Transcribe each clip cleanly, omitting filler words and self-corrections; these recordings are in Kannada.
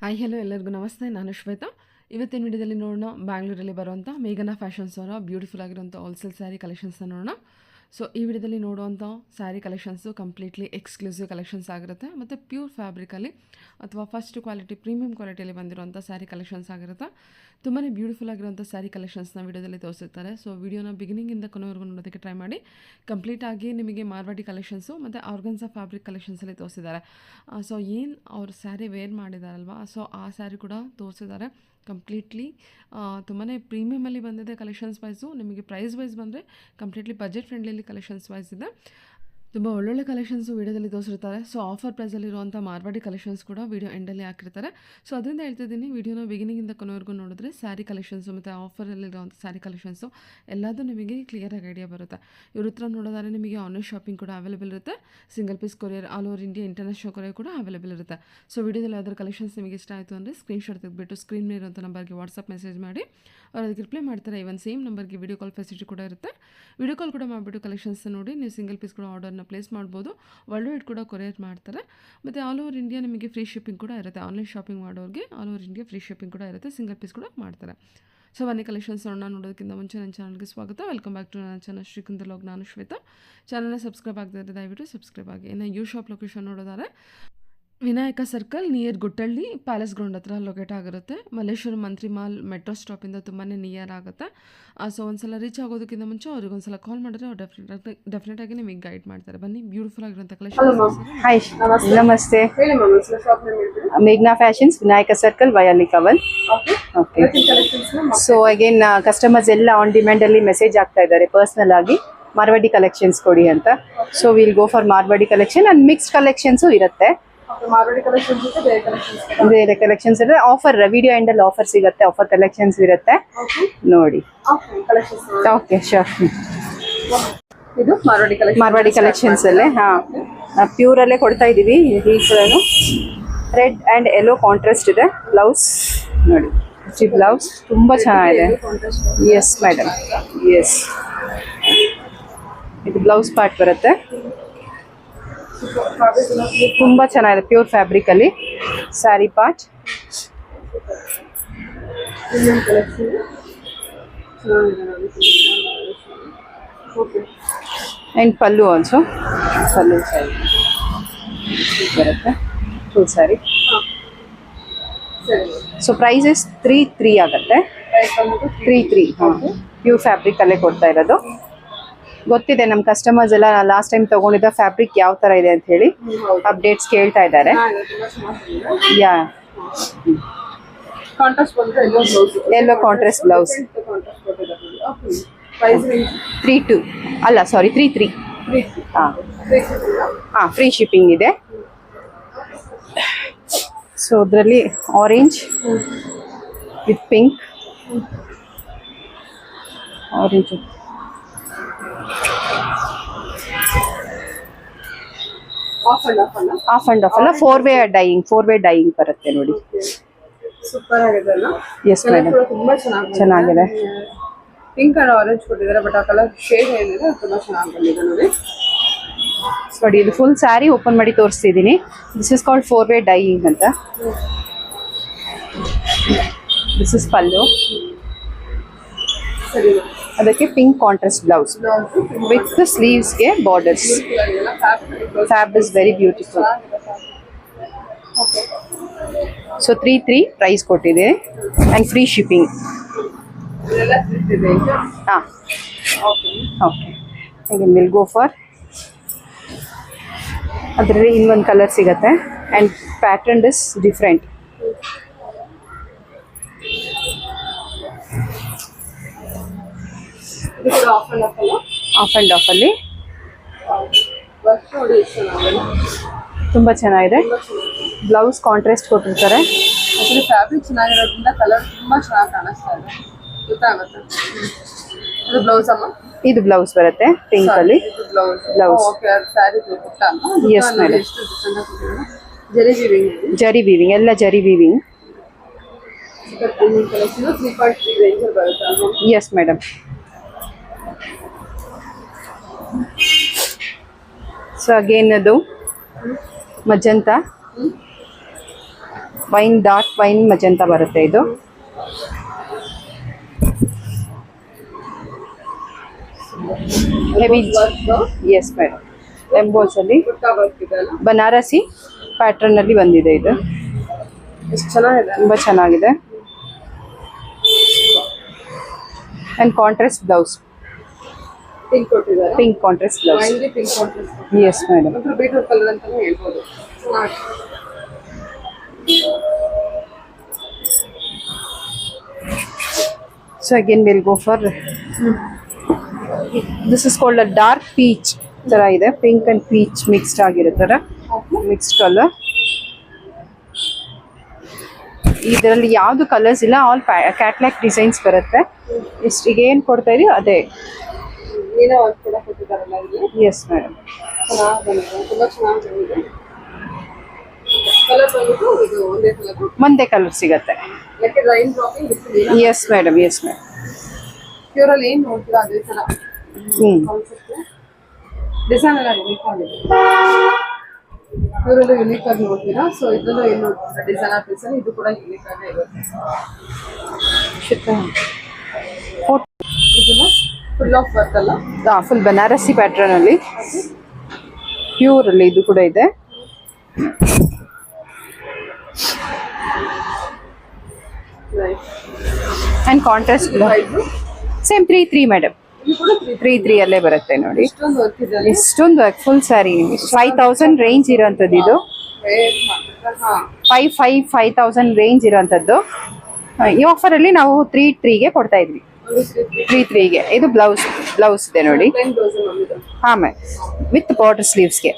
ಹಾಯ್ ಹಲೋ ಎಲ್ಲರಿಗೂ ನಮಸ್ತೆ. ನಾನು ಶ್ವೇತಾ. ಇವತ್ತಿನ ವಿಡಿಯೋದಲ್ಲಿ ನೋಡೋಣ ಬ್ಯಾಂಗ್ಳೂರಲ್ಲಿ ಬರುವಂಥ ಮೇಘನಾ ಫ್ಯಾಷನ್ಸ್ ಅವರ ಬ್ಯೂಟಿಫುಲ್ ಆಗಿರುವಂಥ ಹೋಲ್ಸೇಲ್ ಸ್ಯಾರಿ ಕಲೆಕ್ಷನ್ಸ್ನ ನೋಡೋಣ. ಸೊ ಈ ವಿಡಿಯೋದಲ್ಲಿ ನೋಡುವಂಥ sari collections completely exclusive collections ಆಗಿರುತ್ತೆ ಮತ್ತು ಪ್ಯೂರ್ ಫ್ಯಾಬ್ರಿಕಲ್ಲಿ ಅಥವಾ ಫಸ್ಟ್ ಕ್ವಾಲಿಟಿ ಪ್ರೀಮಿಯಂ ಕ್ವಾಲಿಟಿಯಲ್ಲಿ ಬಂದಿರುವಂಥ ಸ್ಯಾರಿ ಕಲೆಕ್ಷನ್ಸ್ ಆಗಿರುತ್ತೆ. ತುಂಬಾ ಬ್ಯೂಟಿಫುಲ್ ಆಗಿರುವಂಥ ಸ್ಯಾರಿ ಕಲೆಕ್ಷನ್ಸ್ನ ವಿಡಿಯೋದಲ್ಲಿ ತೋರಿಸಿರ್ತಾರೆ. ಸೊ ವಿಡಿಯೋನ ಬಿಗಿನಿಂಗಿಂದ ಕೊನೆವರೆಗೂ ನೋಡೋದಕ್ಕೆ ಟ್ರೈ ಮಾಡಿ. ಕಂಪ್ಲೀಟಾಗಿ ನಿಮಗೆ ಮಾರ್ವಾಡಿ ಕಲೆಕ್ಷನ್ಸು ಮತ್ತು ಆರ್ಗನ್ಸಾ ಫ್ಯಾಬ್ರಿಕ್ ಕಲೆಕ್ಷನ್ಸಲ್ಲಿ ತೋರಿಸಿದ್ದಾರೆ. ಸೊ ಏನು ಅವ್ರು ಸ್ಯಾರಿ ವೇರ್ ಮಾಡಿದಾರಲ್ವ, ಸೊ ಆ ಸ್ಯಾರಿ ಕೂಡ ತೋರಿಸಿದ್ದಾರೆ. ಕಂಪ್ಲೀಟ್ಲಿ ತುಂಬಾ ಪ್ರೀಮಿಯಮಲ್ಲಿ ಬಂದಿದೆ ಕಲೆಕ್ಷನ್ಸ್ ವೈಸು. ನಿಮಗೆ ಪ್ರೈಸ್ ವೈಸ್ ಬಂದರೆ completely budget friendly collections wise ಇದೆ. ತುಂಬ ಒಳ್ಳೊಳ್ಳೆ ಕಲೆಕ್ಷನ್ಸು ವೀಡಿಯೋದಲ್ಲಿ ತೋರಿಸಿರ್ತಾರೆ. ಸೊ ಆಫರ್ ಪ್ರೈಸಲ್ಲಿರುವಂಥ ಮಾರ್ವಾಡಿ ಕಲೆಕ್ಷನ್ಸ್ ಕೂಡ ವೀಡಿಯೋ ಎಂಡಲ್ಲಿ ಹಾಕಿರ್ತಾರೆ. ಸೊ ಅದರಿಂದ ಹೇಳ್ತಿದ್ದೀನಿ, ವೀಡಿಯೋನ ಬಿಗಿನಿಂಗಿಂದ ಕೊನೆವರೆಗೂ ನೋಡಿದ್ರೆ ಸ್ಯಾರಿ ಕಲೆಕ್ಷನ್ಸು ಮತ್ತು ಆಫರಲ್ಲಿರುವಂಥ ಸ್ಯಾರಿ ಕಲೆಕ್ಷನ್ಸು ಎಲ್ಲದೂ ನಿಮಗೆ ಕ್ಲಿಯರಾಗಿ ಐಡಿಯಾ ಬರುತ್ತೆ. ಇವ್ರ ಹತ್ರ ನೋಡೋದಾದ್ರೆ ನಿಮಗೆ ಆನ್ಲೈನ್ ಶಾಪಿಂಗ್ ಕೂಡ ಅವೈಲೇಬಲ್ ಇರುತ್ತೆ. Single piece courier all over India international courier ಕೂಡ ಅವೈಲೇಬಲ್ ಇರುತ್ತೆ. ಸೊ ವೀಡಿಯೋದಲ್ಲಿ ಯಾವ್ದಾದ್ರು ಕಲೆಕ್ಷನ್ಸ್ ನಿಮಗೆ ಇಷ್ಟ ಆಯಿತು ಅಂದರೆ ಸ್ಕ್ರೀನ್ಶಾಟ್ ತೆಗೆದುಬಿಟ್ಟು ಸ್ಕ್ರೀನ್ ಮೇಲೆ ಇರುವಂಥ ನಂಬರ್ಗೆ ವಾಟ್ಸಪ್ ಮೆಸೇಜ್ ಮಾಡಿ, ಅವ್ರು ಅದಕ್ಕೆ ರಿಪ್ಲೈ ಮಾಡ್ತಾರೆ. ಇವನ್ ಸೇಮ್ ನಂಬರ್ಗೆ ವಿಡಿಯೋ ಕಾಲ್ ಫೆಸಿಲಿಟಿ ಕೂಡ ಇರುತ್ತೆ. ವಿಡಿಯೋ ಕಾಲ್ ಕೂಡ ಮಾಡಿಬಿಟ್ಟು ಕಲೆಕ್ಷನ್ಸ್ ನೋಡಿ ನೀವು ಸಿಂಗಲ್ ಪೀಸ್ ಕೂಡ ಆರ್ಡರ್ನ ಪ್ಲೇಸ್ ಮಾಡ್ಬೋದು. ವರ್ಲ್ಡ್ ವೈಡ್ ಕೂಡ ಕೊರಿಯರ್ ಮಾಡ್ತಾರೆ. ಮತ್ತು ಆಲ್ ಓವರ್ ಇಂಡಿಯಾ ನಿಮಗೆ ಫ್ರೀ ಶಿಪ್ಪಿಂಗ್ ಕೂಡ ಇರುತ್ತೆ. ಆನ್ಲೈನ್ ಶಾಪಿಂಗ್ ಮಾಡೋರಿಗೆ all over India free shipping ಕೂಡ ಇರುತ್ತೆ. ಸಿಂಗಲ್ ಪೀಸ್ ಕೂಡ ಮಾಡ್ತಾರೆ. ಸೊ ಬನ್ನಿ ಕಲೆಕ್ಷನ್ಸ್ ನೋಡೋದಕ್ಕಿಂತ ಮುಂಚೆ ನನ್ನ ಚಾನಲ್ಗೆ ಸ್ವಾಗತ. ವೆಲ್ಕಮ್ ಬ್ಯಾಕ್ ಟು ನನ್ನ ಚಾನಲ್ ಶ್ರೀಕುಂತ ಲಾಗ್. ನಾನು ಶ್ವೇತಾ. ಚಾನಲ್ನ ಸಬ್ಸ್ಕ್ರೈಬ್ ಆಗದಿದ್ದರೆ ದಯವಿಟ್ಟು ಸಬ್ಸ್ಕ್ರೈಬ್ ಆಗಿ. ಇನ್ನು ಯು ಶಾಪ್ ಲೊಕೇಶನ್ ನೋಡೋದಾದ್ರೆ Vinayaka circle near Guttahalli palace ground ಹತ್ರ ಲೊಕೇಟ್ ಆಗಿರುತ್ತೆ. ಮಲ್ಲೇಶ್ವರ ಮಂತ್ರಿ ಮಾಲ್ ಮೆಟ್ರೋ ಸ್ಟಾಪಿಂದ ತುಂಬಾ ನಿಯರ್ ಆಗುತ್ತೆ. ಸೊ ಒಂದ್ಸಲ ರೀಚ್ ಆಗೋದಕ್ಕಿಂತ ಮುಂಚೆ ಅವ್ರಿಗೆ ಒಂದ್ಸಲ ಕಾಲ್ ಮಾಡಿದ್ರೆ ಅವ್ರು ಡೆಫಿನೆಟಾಗಿ ನಿಮಗೆ ಗೈಡ್ ಮಾಡ್ತಾರೆ. ಬನ್ನಿ ಬ್ಯೂಟಿಫುಲ್ ಆಗಿರುವಂಥ ಕಲೆಕ್ಷನ್. ಹಾಯ್ ನಮಸ್ತೆ. ಮೇಘ್ನಾ fashions, Vinayaka circle, Vayali Kaval. Okay. So again customers ಎಲ್ಲ ಆನ್ ಡಿಮ್ಯಾಂಡ್ ಅಲ್ಲಿ ಮೆಸೇಜ್ ಆಗ್ತಾ ಇದ್ದಾರೆ ಪರ್ಸನಲ್ ಆಗಿ ಮಾರ್ವಾಡಿ ಕಲೆಕ್ಷನ್ಸ್ ಕೊಡಿ ಅಂತ. So will go for Marwadi collection and mixed collections ಇರುತ್ತೆ. ಬೇರೆ ಕಲೆಕ್ಷನ್ಸ್ ಇದೆ. ಆಫರ್ ವಿಡಿಯೋ ಎಂಡ್ ಅಲ್ಲಿ ಆಫರ್ ಸಿಗುತ್ತೆ. ಆಫರ್ ಕಲೆಕ್ಷನ್ಸ್ ಇರುತ್ತೆ ನೋಡಿ. Okay sure. ಇದು ಮಾರ್ವಾಡಿ ಕಲೆಕ್ಷನ್ಸ್ ಅಲ್ಲೇ ಪ್ಯೂರ್ ಅಲ್ಲೇ ಕೊಡ್ತಾ ಇದೀವಿ. ಹೀಗೂ ರೆಡ್ ಅಂಡ್ ಯೆಲ್ಲೋ ಕಾಂಟ್ರಾಸ್ಟ್ ಇದೆ. ಬ್ಲೌಸ್ ನೋಡಿ, ಬ್ಲೌಸ್ ತುಂಬಾ ಚೆನ್ನಾಗಿದೆ. ಎಸ್ ಮೇಡಮ್, ಎಸ್ ಇದು ಬ್ಲೌಸ್ ಪಾರ್ಟ್ ಬರುತ್ತೆ. ತುಂಬಾ ಚೆನ್ನಾಗಿದೆ ಪ್ಯೂರ್ ಫ್ಯಾಬ್ರಿಕ್ ಅಲ್ಲಿ saree part. And pallu also, pallu ಬರುತ್ತೆ full saree. So price is 3,300 ಆಗುತ್ತೆ. 3,300 ಪ್ಯೂರ್ ಫ್ಯಾಬ್ರಿಕ್ ಅಲ್ಲೇ ಕೊಡ್ತಾ ಇರೋದು. ಗೊತ್ತಿದೆ ನಮ್ಮ ಕಸ್ಟಮರ್ಸ್ ಎಲ್ಲ ಲಾಸ್ಟ್ ಟೈಮ್ ತಗೊಂಡಿದ್ದ ಫ್ಯಾಬ್ರಿಕ್ ಯಾವ ತರ ಇದೆ ಅಂತ ಹೇಳಿ ಅಪ್ಡೇಟ್ಸ್ ಕೇಳ್ತಾ ಇದ್ದಾರೆ. ಯಾ ಯೆಲ್ಲೋ ಕಾಂಟ್ರಾಸ್ಟ್ ಬ್ಲೌಸ್ 3,200 ಅಲ್ಲ ಸಾರಿ 3,300. ಫ್ರೀ ಶಿಪ್ಪಿಂಗ್ ಇದೆ. ಸೊ ಅದರಲ್ಲಿ orange with pink, orange of and of ಅಲ್ಲ, 4-ವೇ ಡೈಯಿಂಗ್ ಬರುತ್ತೆ ನೋಡಿ. ಸೂಪರ್ ಆಗಿದೆ ಅಲ್ಲ? ಎಸ್ ಮೇಡಮ್, ತುಂಬಾ ಚೆನ್ನಾಗಿದೆ. ಪಿಂಕ್ ಅಂಡ್ ಆರೆಂಜ್ ಕೊಟ್ಟಿದ್ದಾರೆ, ಬಟ್ ಆ ಕಲರ್ ಶೇಡ್ ಏನಿದೆ ತುಂಬಾ ಚೆನ್ನಾಗಿ ಬಂದಿದೆ ನೋಡಿ. ನೋಡಿ ಇದು ಫುಲ್ ಸ್ಯಾರಿ ಓಪನ್ ಮಾಡಿ ತೋರಿಸ್ತಿದ್ದೀನಿ. ದಿಸ್ ಇಸ್ ಕಾಲ್ಡ್ 4-ವೇ ಡೈಯಿಂಗ್ ಅಂತ. ದಿಸ್ ಇಸ್ ಪಲ್ಲು, ಅದಕ್ಕೆ ಪಿಂಕ್ ಕಾಂಟ್ರಾಸ್ಟ್ ಬ್ಲೌಸ್ ವಿತ್ ಸ್ಲೀವ್ಸ್ಗೆ borders. Fabric is very beautiful. So 3,300 price ಕೊಟ್ಟಿದೆ and free shipping. Okay again will go for ಅದರಲ್ಲಿ ಇನ್ನೊಂದು ಕಲರ್ ಸಿಗುತ್ತೆ and pattern is different. Half and half ಅಲ್ಲಿ ತುಂಬಾ ಚೆನ್ನಾಗಿದೆ. ಬ್ಲೌಸ್ ಕಾಂಟ್ರಾಸ್ಟ್ ಕೊಟ್ಟಿರ್ತಾರೆ. ಫ್ಯಾಬ್ರಿಕ್ ಚೆನ್ನಾಗಿರೋದ್ರಿಂದ ಕಲರ್ ತುಂಬಾ ಚೆನ್ನಾಗಿ ಕಾಣಿಸ್ತಾ ಇದೆ, ಗೊತ್ತಾಗುತ್ತೆ. ಇದು ಬ್ಲೌಸ್ ಅಮ್ಮ, ಇದು ಬ್ಲೌಸ್ ಬರುತ್ತೆ ಪಿಂಕ್ ಅಲ್ಲಿ. Blouse yes madam. ಜರಿ ವೀವಿಂಗ್ ಎಲ್ಲ ಜರಿ weaving. S madam. So again ಅದು ಮಜಂತಾ ವೈನ್ ಡಾರ್ಕ್ ವೈನ್ ಮಜಂತ ಬರುತ್ತೆ ಇದು. Heavy yes madam. ಎಂಬೋಸ್ ಅಲ್ಲಿ ಬನಾರಸಿ ಪ್ಯಾಟರ್ನ್ ಅಲ್ಲಿ ಬಂದಿದೆ ಇದು. ಎಷ್ಟು ಚೆನ್ನಾಗಿದೆ, ತುಂಬಾ ಚೆನ್ನಾಗಿದೆ. ಅಂಡ್ ಕಾಂಟ್ರಾಸ್ಟ್ ಬ್ಲೌಸ್, ಪಿಂಕ್ ಕೊಟ್ಟಿದ್ದಾರೆ. Pink contrast blouse. ವೈನ್ಗೆ ಪಿಂಕ್ ಕಾಂಟ್ರಾಸ್ಟ್. Yes madam. ಒಂಥರ ಬೀಟ್ರೂಟ್ ಕಲರ್ ಅಂತಾನೆ ಹೇಳ್ಬೋದು. ಚೆನ್ನಾಗಿ So again we'll go for this is called a dark peach ತರ ಇದೆ. ಪಿಂಕ್ ಅಂಡ್ ಪೀಚ್ ಮಿಕ್ಸ್ಡ್ ಆಗಿರೋ ತರ ಮಿಕ್ಸ್ಡ್ ಕಲರ್. ಇದರಲ್ಲಿ ಯಾವ್ದು ಕಲರ್ಸ್ ಇಲ್ಲ, ಆಲ್ ಕ್ಯಾಟ್ಲಾಗ್ ಡಿಸೈನ್ಸ್ ಬರುತ್ತೆ. ಇಷ್ಟು ಈಗ ಏನು ಕೊಡ್ತಾ ಇದೀವಿ ಅದೇ. ನೀನೇ ಒಂದು ಕೂಡ ಕೊಟ್ಟಿದ್ದಾರಲ್ಲ ಇಲ್ಲಿ. Yes madam. ಚೆನ್ನಾಗಿ ಬಂದಿದೆ, ತುಂಬಾ ಚೆನ್ನಾಗಿ ಬಂದಿದೆ. ಕಲರ್ ಬಂದ್ಬಿಟ್ಟು ಇದು ಒಂದೇ ಕಲರ್, ಒಂದೇ ಕಲರ್ ಸಿಗತ್ತೆ. ಯಾಕೆ ಲೈನ್ ಡ್ರಾಪಿಂಗ್ ಇತ್ತು. Yes madam, yes madam. ಪ್ಯೂರಲ್ಲಿ ಏನು ನೋಡ್ತೀರಾ ಅದೇ ಥರ ಕಾನ್ಸೆಪ್ಟ್. ಡಿಸೈನ್ ಎಲ್ಲ ಯೂನಿಕ್ ಆಗಿದೆ. ಪ್ಯೂರಲ್ಲೂ ಯೂನಿಕ್ ಆಗಿ ನೋಡ್ತೀರಾ. ಸೊ ಇದರಲ್ಲೂ ಏನು ನೋಡ್ತೀರಾ ಡಿಸೈನ್ ಪೀಸಲ್ಲಿ ಇದು ಕೂಡ ಯೂನಿಕ್ ಆಗೇ ಇರುತ್ತೆ. ಇದನ್ನು ಫುಲ್ ಆಫ್ ವರ್ಕ್ ಅಲ್ಲ, ಫುಲ್ ಬನಾರಸಿ ಪ್ಯಾಟರ್ನ್ ಅಲ್ಲಿ ಪ್ಯೂರ್ ಅಲ್ಲಿ ಇದು ಕೂಡ ಇದೆ. And contrast same 3-3 madam. 3-3 ಅಲ್ಲೇ ಬರುತ್ತೆ ನೋಡಿ. ಇಷ್ಟೊಂದು ವರ್ಕ್ ಇದೆ. ಇಷ್ಟೊಂದು ಫುಲ್ ಸ್ಯಾರಿ 5000 ರೇಂಜ್ ಇರೋಂಥದ್ದು ಇದು. 5,000 ರೇಂಜ್ ಇರೋಂಥದ್ದು. ಈ ಆಫರ್ ಅಲ್ಲಿ ನಾವು 3-3ಗೆ ಕೊಡ್ತಾ ಇದ್ವಿ. 3-3ಗೆ ಇದು ಬ್ಲೌಸ್ ಇದೆ ನೋಡಿ. ಹಾ ಮ್ಯಾಮ್, ವಿತ್ ಬಾರ್ಡರ್ ಸ್ಲೀವ್ಸ್ಗೆ.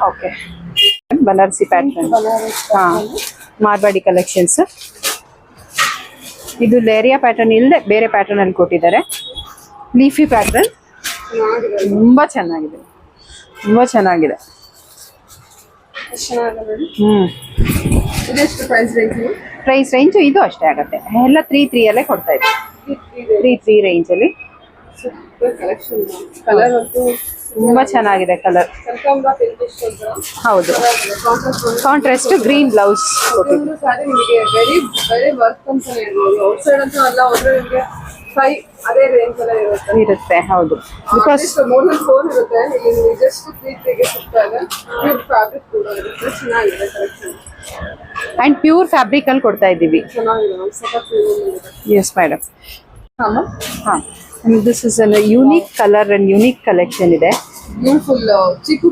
ಓಕೆ. ಬನಾರಸಿ ಪ್ಯಾಟರ್ನ್, ಹಾ, ಮಾರ್ವಾಡಿ ಕಲೆಕ್ಷನ್ಸ್. ಇದು ಲೇರಿಯಾ ಪ್ಯಾಟರ್ನ್ ಇಲ್ಲದೆ ಬೇರೆ ಪ್ಯಾಟರ್ನ್ ಅಲ್ಲಿ ಕೊಟ್ಟಿದ್ದಾರೆ. ಲೀಫಿ ಪ್ಯಾಟರ್ನ್ ತುಂಬಾ ಚೆನ್ನಾಗಿದೆ, ತುಂಬಾ ಚೆನ್ನಾಗಿದೆ. ಪ್ರೈಸ್ ರೇಂಜ್ ಇದು ಅಷ್ಟೇ ಆಗುತ್ತೆ. ಎಲ್ಲ 3-3 ಅಲ್ಲೇ ಕೊಡ್ತಾ ಇದ್ದೀವಿ. 3-3 ರೇಂಜ್ ಅಲ್ಲಿ ಕಲರ್ ಅಂತೂ ತುಂಬಾ ಚೆನ್ನಾಗಿದೆ. ಕಲರ್ ಹೌದು, ಕಾಂಟ್ರಾಸ್ಟ್ ಗ್ರೀನ್ ಬ್ಲೌಸ್ ಸಾರಿ ನಿಮಗೆ ವೆರಿ ವೆರಿ ವರ್ಕ್ ಅಂತ ಹೇಳ್ಬೋದು. ಔಟ್ ಸೈಡ್ ಅಂತೂ ಅಲ್ಲ, ಹೋದ್ರೆ ನಿಮಗೆ 5 ಅದೇ ರೇಂಜ್ ಎಲ್ಲ ಇರುತ್ತೆ. ಹೌದು, ಬಿಕಾಸ್ ಮೋರ್ ದನ್ 4 ಇರುತ್ತೆ. ಇಲ್ಲಿ ಜಸ್ಟ್ 3-3ಗೆ ಸಿಗ್ತಾ ಇದೆ. ಪ್ಯೂರ್ ಫ್ಯಾಬ್ರಿಕ್ ಕೂಡ ಇರುತ್ತೆ, ಚೆನ್ನಾಗಿದೆ ಕಲೆಕ್ಷನ್. ಅಂಡ್ ಪ್ಯೂರ್ ಫ್ಯಾಬ್ರಿಕ್ ಅಲ್ಲಿ ಕೊಡ್ತಾ ಇದ್ದೀವಿ. ಚೆನ್ನಾಗಿದೆ, ಸಖತ್ ಎಸ್ ಮೇಡಮ್. ಹಾಂ, this is an unique colour and unique collection ಇದೆ. Beautiful chikoo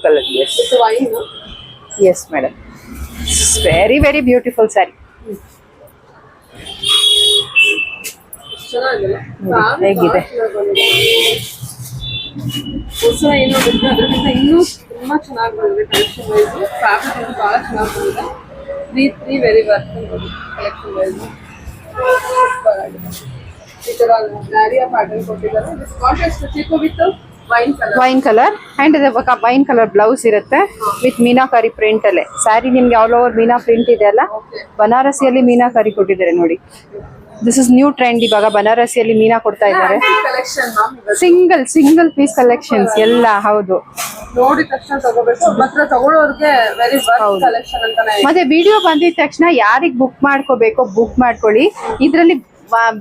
colour yes with wine. Yes madam, very very beautiful saree. ಚೆನ್ನಾಗಿದೆ, ಹೇಗಿದೆ ಹೊಸ ಏನೋ ಬಿಟ್ಟು ಅದಕ್ಕಿಂತ ಇನ್ನೂ ತುಂಬಾ ಚೆನ್ನಾಗಿ ಬಂದಿದೆ ಕಲೆಕ್ಷನ್ ವೈಸ್. ಫ್ಯಾಬ್ರಿಕ್ ಅಂತೂ ಭಾಳ ಚೆನ್ನಾಗಿ ಬಂದಿದೆ. 3-3 very work collection wise super ಆಗಿದೆ. ಈ ಥರ ಡ್ಯಾರಿಯಾ ಪ್ಯಾಟರ್ನ್ ಕೊಟ್ಟಿದ್ದಾರೆ. ಕಾಂಟ್ರಾಸ್ಟ್ ಚಿಕ್ಕು with wine colour and wine colour blouse ಇರುತ್ತೆ ವಿತ್ ಮೀನಾಕಾರಿ ಪ್ರಿಂಟ್ ಅಲ್ಲೇ. ಸ್ಯಾರಿ ನಿಮ್ಗೆ ಆಲ್ ಓವರ್ ಮೀನಾ ಪ್ರಿಂಟ್ ಇದೆ ಅಲ್ಲ, ಬನಾರಸಿಯಲ್ಲಿ ಮೀನಾಕಾರಿ ಕೊಟ್ಟಿದ್ದಾರೆ ನೋಡಿ. This is new trend. ಇವಾಗ ಬನಾರಸಿಯಲ್ಲಿ ಮೀನಾ ಕೊಡ್ತಾ ಇದ್ದಾರೆ. ಸಿಂಗಲ್ ಪೀಸ್ ಕಲೆಕ್ಷನ್ಸ್ ಎಲ್ಲ. ಹೌದು, ನೋಡಿದ ತಕ್ಷಣ ತಗೋಬೇಕು. ಮಾತ್ರ ತಗೊಳ್ಳೋರ್ಗೆ ವೆರಿ ವರ್ಕ್ ಕಲೆಕ್ಷನ್ ಅಂತಾನೆ. ಮತ್ತೆ ವಿಡಿಯೋ ಬಂದಿದ ತಕ್ಷಣ ಯಾರಿಗೆ ಬುಕ್ ಮಾಡ್ಕೋಬೇಕೋ ಬುಕ್ ಮಾಡ್ಕೊಳ್ಳಿ. ಇದರಲ್ಲಿ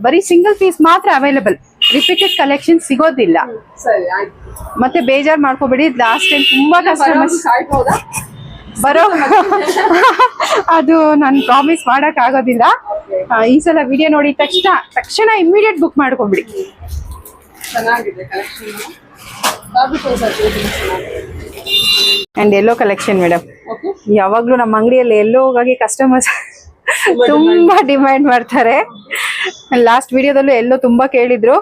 ಬರೀ ಸಿಂಗಲ್ ಪೀಸ್ ಮಾತ್ರ ಅವೈಲೇಬಲ್, ರಿಪೀಟೆಡ್ ಕಲೆಕ್ಷನ್ ಸಿಗೋದಿಲ್ಲ. ಸರಿ, ಆಯ್ತು. ಮತ್ತೆ ಬೇಜಾರ್ ಮಾಡ್ಕೋಬೇಡಿ. ಲಾಸ್ಟ್ ಟೈಮ್ ತುಂಬಾ ಕಸ್ಟಮರ್ಸ್ ಬರೋ ಅದು ನಾನು ಪ್ರಾಮಿಸ್ ಮಾಡಕ್ ಆಗೋದಿಲ್ಲ. ಈ ಸಲ ವಿಡಿಯೋ ನೋಡಿದ ತಕ್ಷಣ ಇಮಿಡಿಯೇಟ್ ಬುಕ್ ಮಾಡ್ಕೊಂಬಿಡಿ. ಚೆನ್ನಾಗಿದೆ collection. And yellow collection madam. ಯಾವಾಗ್ಲೂ ನಮ್ಮ ಅಂಗಡಿಯಲ್ಲಿ ಎಲ್ಲೋಗಾಗಿ ಕಸ್ಟಮರ್ಸ್ ತುಂಬಾ ಡಿಮ್ಯಾಂಡ್ ಮಾಡ್ತಾರೆ. ಲಾಸ್ಟ್ ವಿಡಿಯೋದಲ್ಲೂ ಎಲ್ಲೋ ತುಂಬಾ ಕೇಳಿದ್ರು.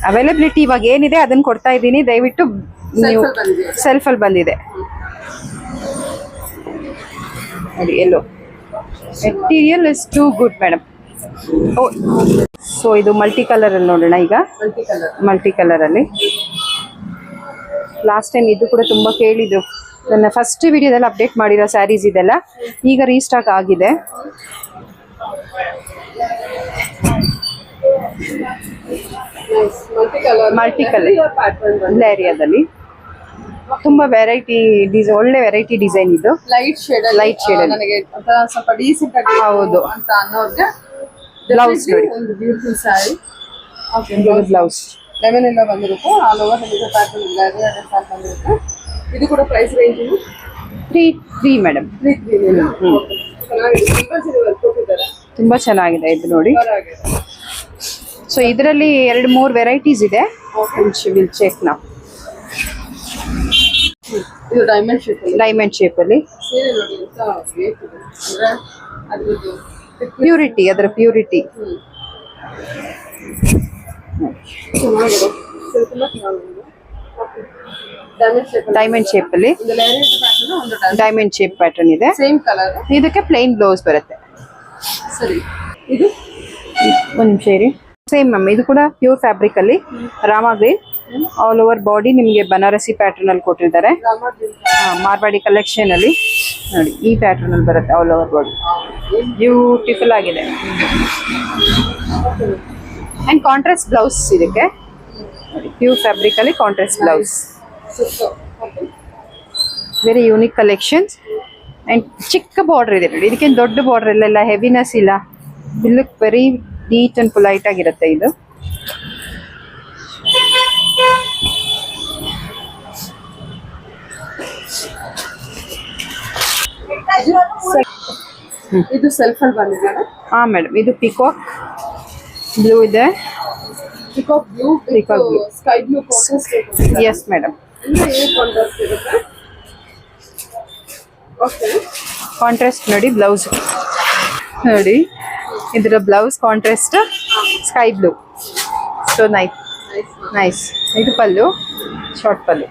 ಅವೈಲಬಿಲಿಟಿ ಇವಾಗ ಏನಿದೆ ಅದನ್ನ ಕೊಡ್ತಾ ಇದ್ದೀನಿ. ದಯವಿಟ್ಟು ನೀವು ಸೆಲ್ಫ್ ಅಲ್ಲಿ ಬಂದಿದೆ ನೋಡಿ. Yellow material is too good madam. So ಇದು ಮಲ್ಟಿ ಕಲರ್ ಅಲ್ಲಿ ನೋಡೋಣ. ಈಗ ಮಲ್ಟಿ ಕಲರ್ ಅಲ್ಲಿ ಲಾಸ್ಟ್ ಟೈಮ್ ಇದು ಕೂಡ ತುಂಬಾ ಕೇಳಿದ್ರು. ನನ್ನ ಫಸ್ಟ್ ವಿಡಿಯೋದಲ್ಲಿ ಅಪ್ಡೇಟ್ ಮಾಡಿರೋ ಸ್ಯಾರೀಸ್ ಇದೆಲ್ಲ ಈಗ ರೀಸ್ಟಾಕ್ ಆಗಿದೆ. ಮಲ್ಟಿ ಕಲರ್ ಏರಿಯಾದಲ್ಲಿ ತುಂಬಾ ವೆರೈಟಿ ಒಳ್ಳೆ ವೆರೈಟಿ ಡಿಸೈನ್ ಇದು. ಲೈಟ್ ಶೇಡ್ Light shade ಅಲ್ಲಿ. ನನಗೆ ಒಂಥರ ಸ್ವಲ್ಪ ಡೀಸೆಂಟ್ ಆಗಿ ಹೌದು. ಅಂತ ಅನ್ನೋರ್ಗೆ Blouse ನೋಡಿ. ಒಂದು beautiful sari. Okay, blouse lemon ಎಲ್ಲ ಬಂದಿರುತ್ತೆ. ಆಲ್ ಓವರ್ ನಿಮಗೆ ಪ್ಯಾಟರ್ನ್ ಇಲ್ಲ, ಅದೇ ಬಂದಿರುತ್ತೆ. ಇದು ಕೂಡ ಪ್ರೈಸ್ ರೇಂಜ್ 3 ಮೇಡಮ್. 3 ಚೆನ್ನಾಗಿದೆ. ಕಂಪಲ್ಸರಿ ವರ್ಕ್ ಕೊಟ್ಟಿದ್ದಾರೆ. ತುಂಬಾ ಚೆನ್ನಾಗಿದೆ ಇದು ನೋಡಿ. ಸೊ ಇದರಲ್ಲಿ 2-3 ವೆರೈಟೀಸ್ ಇದೆ. ವಿಲ್ ಚೆಕ್ ನಾವು. ಇದು ಡೈಮಂಡ್ ಶೇಪ್ ಅಲ್ಲಿ ಡೈಮಂಡ್ ಶೇಪ್ ಅಲ್ಲಿ ಸೀರೆ ನೋಡಿ ಅಂತ ಬೇಕು ಅಂದ್ರೆ ಅದ್ರದ್ದು ಪ್ಯೂರಿಟಿ, ಅದರ ಪ್ಯೂರಿಟಿ ಚೆನ್ನಾಗಿದೆ. ತುಂಬಾ ಚೆನ್ನಾಗಿದೆ. ಡೈಮಂಡ್ ಶೇಪ್ ಅಲ್ಲಿ ಒಂದು ಲೇಯರ್ ಪ್ಯಾಟರ್ನ್, ಒಂದು ಡೈಮಂಡ್ ಶೇಪ್ ಪ್ಯಾಟರ್ನ್ ಇದೆ. Same colour. ಇದಕ್ಕೆ ಪ್ಲೈನ್ ಬ್ಲೌಸ್ ಬರುತ್ತೆ. ಸರಿ, ಇದು ಒಂದು ನಿಮಿಷ ಇರಿ. ಸೇಮ್ ಮ್ಯಾಮ್, ಇದು ಕೂಡ ಪ್ಯೂರ್ ಫ್ಯಾಬ್ರಿಕ್ ಅಲ್ಲಿ Rama green all over body ನಿಮಗೆ ಬನಾರಸಿ ಪ್ಯಾಟರ್ನ್ ಅಲ್ಲಿ ಕೊಟ್ಟಿದ್ದಾರೆ. ಮಾರ್ವಾಡಿ ಕಲೆಕ್ಷನ್ ಅಲ್ಲಿ ನೋಡಿ ಈ ಪ್ಯಾಟರ್ನ್ ಅಲ್ಲಿ ಬರುತ್ತೆ ಆಲ್ ಓವರ್ ಬಾಡಿ. ಬ್ಯೂಟಿಫುಲ್ ಆಗಿದೆ. ಅಂಡ್ ಕಾಂಟ್ರಾಸ್ಟ್ ಬ್ಲೌಸ್ ಇದಕ್ಕೆ ನೋಡಿ, ಪ್ಯೂರ್ ಫ್ಯಾಬ್ರಿಕ್ ಅಲ್ಲಿ contrast blouse. Very unique collections. And ಚಿಕ್ಕ ಬಾರ್ಡರ್ ಇದೆ ನೋಡಿ, ಇದಕ್ಕೆ ದೊಡ್ಡ ಬಾರ್ಡರ್ ಎಲ್ಲ ಹೆವಿನೆಸ್ ಇಲ್ಲ. It look very neat and polite ಆಗಿರುತ್ತೆ ಇದು. ಇದು ಸೆಲ್ಫ್ ಅಲ್ಲಿ ಬಂದಿದೆ. ಹಾ ಮೇಡಮ್, ಇದು ಪಿಕಾಕ್ ಬ್ಲೂ ಇದೆ. Peacock blue, Peacock blue. Sky blue contrast. Yes madam, ಅಂದ್ರೆ ಏನು ಕಾಂಟ್ರಾಸ್ಟ್ ಇರುತ್ತೆ. ಓಕೆ, ಕಾಂಟ್ರಾಸ್ಟ್ ನೋಡಿ ಬ್ಲೌಸ್ ನೋಡಿ, ಇದರ blouse contrast sky blue. So nice. ಇದು pallu, short pallu.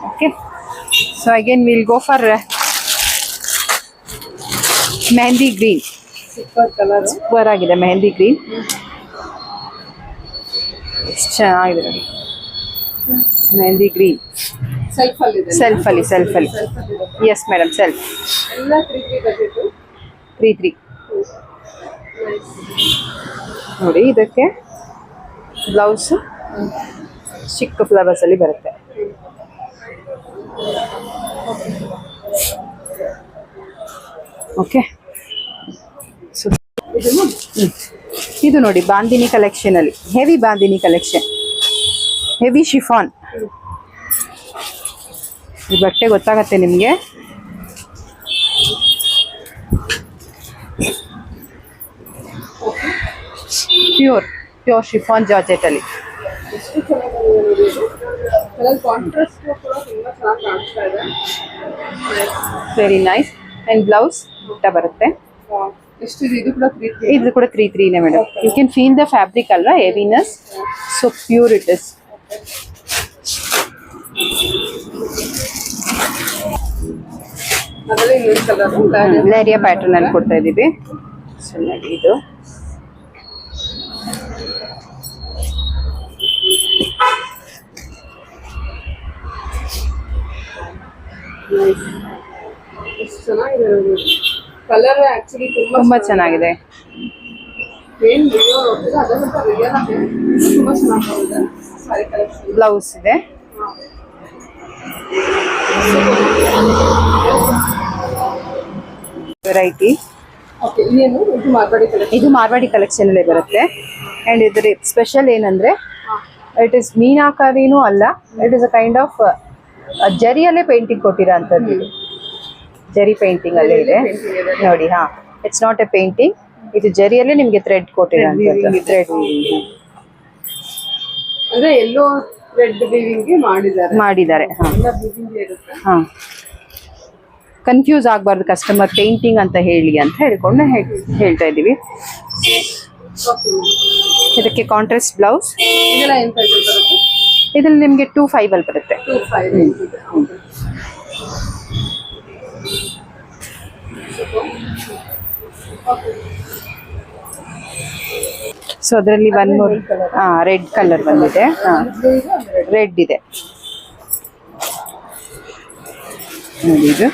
Okay, so again will go for mehndi green. Super colour. Super ಆಗಿದೆ ಮೆಹಂದಿ ಗ್ರೀನ್. ಚೆನ್ನಾಗಿದೆ ನೋಡಿ ಮೆಹಂದಿ ಗ್ರೀನ್. ಸೆಲ್ಫ್ ಅಲ್ಲಿ ಇದೆ. ಸೆಲ್ಫ್ ಅಲ್ಲಿ ಎಸ್ ಮೇಡಮ್, ಸೆಲ್ಫ್. ಎಲ್ಲ 3 ಬಜೆಟ್. 3 ನೋಡಿ. ಇದಕ್ಕೆ ಬ್ಲೌಸ್ ಚಿಕ್ಕ ಫ್ಲವರ್ಸ್ ಅಲ್ಲಿ ಬರುತ್ತೆ. ಓಕೆ, ಇದು ನೋಡಿ ಬಾಂದಿನಿ ಕಲೆಕ್ಷನ್ ಅಲ್ಲಿ heavy bandhani collection, heavy chiffon. ಈ ಬಟ್ಟೆ ಗೊತ್ತಾಗತ್ತೆ ನಿಮಗೆ. ಪ್ಯೂರ್ ಶಿಫಾನ್ ಜಾರ್ಜೆಟ್ ಅಲ್ಲಿ. ಎಷ್ಟು ಚೆನ್ನಾಗಿದೆ ನೋಡಿ ಇದು. ಕಲರ್ ಕಾಂಟ್ರಾಸ್ಟ್ ಕೂಡ ತುಂಬಾ ಚೆನ್ನಾಗಿ ಕಾಣಿಸ್ತಾ ಇದೆ. Very nice. ಅಂಡ್ ಬ್ಲೌಸ್ ಊಟ ಬರುತ್ತೆ. ಎಷ್ಟಿದೆ? ಇದು ಕೂಡ 3. ಇದು ಕೂಡ 3 madam. You can feel the fabric ಅಲ್ವಾ, heaviness. So pure it is. ಅದರಲ್ಲಿ ಇನ್ನೊಂದು ಕಲರ್ ಲೇರಿಯಾ ಪ್ಯಾಟರ್ನ್ ಅಲ್ಲಿ ಕೊಡ್ತಾ ಇದೀವಿ. ಸೊ ನೋಡಿ ಇದು ಎಷ್ಟು ಚೆನ್ನಾಗಿದೆ ನೋಡಿ. ಕಲರ್ ಆಕ್ಚುಲಿ ತುಂಬಾ ಚೆನ್ನಾಗಿದೆ. ಏನ್ ವಿಡಿಯೋ ನೋಡ್ತೀರಾ ಅದಕ್ಕಿಂತ ರಿಯಲ್ ಆಗಿ ತುಂಬಾ ಚೆನ್ನಾಗಿದೆ. ಸಾರಿ ಕಲೆಕ್ಷನ್. ಬ್ಲೌಸ್ ಇದೆ. ವೆರೈಟಿ. ಓಕೆ, ಏನು ಇದು ಮಾರ್ವಾಡಿ ಕಲೆಕ್ಷನ್. ಇದು ಮಾರ್ವಾಡಿ ಕಲೆಕ್ಷನ್ ಅಲ್ಲೇ ಬರುತ್ತೆ. ಅಂಡ್ ಇದ್ರ ಸ್ಪೆಷಲ್ ಏನಂದ್ರೆ ಇಟ್ ಇಸ್ ಮೀನಾಕಾರಿನೂ ಅಲ್ಲ, it is a kind of ಜರಿಯಲ್ಲೇ ಪೇಂಟಿಂಗ್ ಕೊಟ್ಟಿರೋ ಅಂಥದ್ದು. ಜರಿ ಪೇಂಟಿಂಗ್ ಅಲ್ಲೇ ಇದೆ ನೋಡಿ. ಹಾ, ಇಟ್ಸ್ ನಾಟ್ ಎ ಪೇಂಟಿಂಗ್, ಇದು ಜರಿಯಲ್ಲೇ ನಿಮ್ಗೆ ಥ್ರೆಡ್ ಕೊಟ್ಟಿರೋ ಅಂಥದ್ದು. ಥ್ರೆಡ್ ಅಂದ್ರೆ ಎಲ್ಲೋ ಥ್ರೆಡ್ ವೀವಿಂಗ್ ಮಾಡಿದ್ದಾರೆ. ಹಾ, ಕನ್ಫ್ಯೂಸ್ ಆಗಬಾರ್ದು ಕಸ್ಟಮರ್ ಪೇಂಟಿಂಗ್ ಅಂತ ಹೇಳಿ ಅಂತ ಹೇಳ್ಕೊಂಡು ಹೇಳ್ತಾ ಇದ್ದೀವಿ. ಇದಕ್ಕೆ ಕಾಂಟ್ರಾಸ್ಟ್ ಬ್ಲೌಸ್. ಇದೆಲ್ಲ ಏನು ಪ್ರೈಸ್ ಬರುತ್ತೆ? ಇದ್ರಲ್ಲಿ ನಿಮಗೆ 2.5 ಅಲ್ಲಿ ಬರುತ್ತೆ. 2.5. ಸೊ ಅದರಲ್ಲಿ 1 more ರೆಡ್ ಕಲರ್ ಬಂದಿದೆ. ರೆಡ್ ಇದೆ ನೋಡಿ. ಇದು